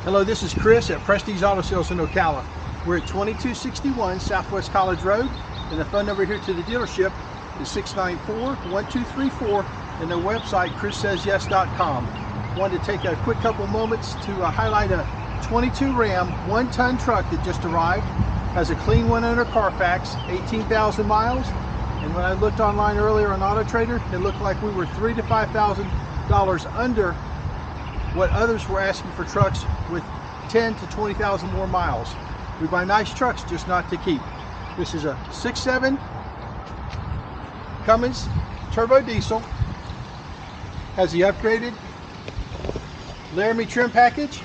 Hello, this is Chris at Prestige Auto Sales in Ocala. We're at 2261 Southwest College Road, and the phone number here to the dealership is 694-1234, and their website, chrissaysyes.com. Wanted to take a quick couple moments to highlight a 22 Ram 1-ton truck that just arrived. Has a clean one-owner Carfax, 18,000 miles, and when I looked online earlier on Auto Trader, it looked like we were $3,000 to $5,000 under what others were asking for trucks with 10 to 20,000 more miles. We buy nice trucks, just not to keep. This is a 6.7 Cummins turbo diesel. Has the upgraded Laramie trim package.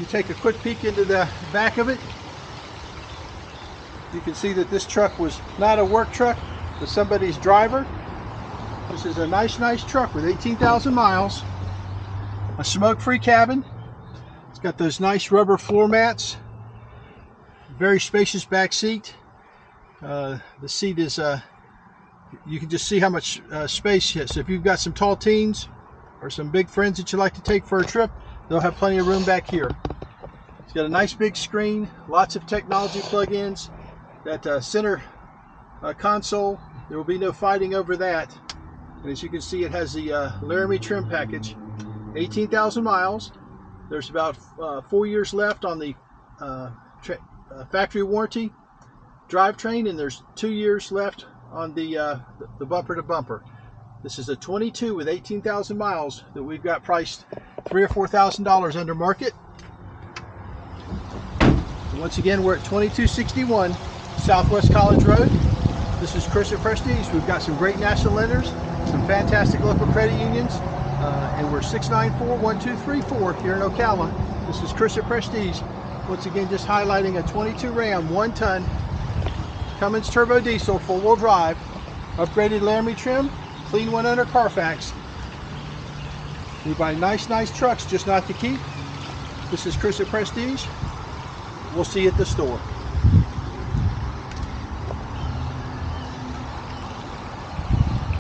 You take a quick peek into the back of it. You can see that this truck was not a work truck, but somebody's driver. This is a nice truck with 18,000 miles. A smoke-free cabin. It's got those nice rubber floor mats. Very spacious back seat. The seat is, you can just see how much space it is. So if you've got some tall teens or some big friends that you like to take for a trip, they'll have plenty of room back here. It's got a nice big screen, lots of technology plug-ins. That center console, there will be no fighting over that. And as you can see, it has the Laramie trim package. 18,000 miles. There's about 4 years left on the factory warranty drivetrain, and there's 2 years left on the bumper to bumper. This is a 22 with 18,000 miles that we've got priced $3,000 or $4,000 under market. And once again, we're at 2261 Southwest College Road. This is Chris at Prestige. We've got some great national lenders, some fantastic local credit unions, and we're 694-1234 here in Ocala. This is Chris at Prestige. Once again, just highlighting a 22 Ram 1-ton Cummins turbo diesel, four-wheel drive, upgraded Laramie trim, clean one-owner Carfax. We buy nice trucks, just not to keep. This is Chris at Prestige. We'll see you at the store.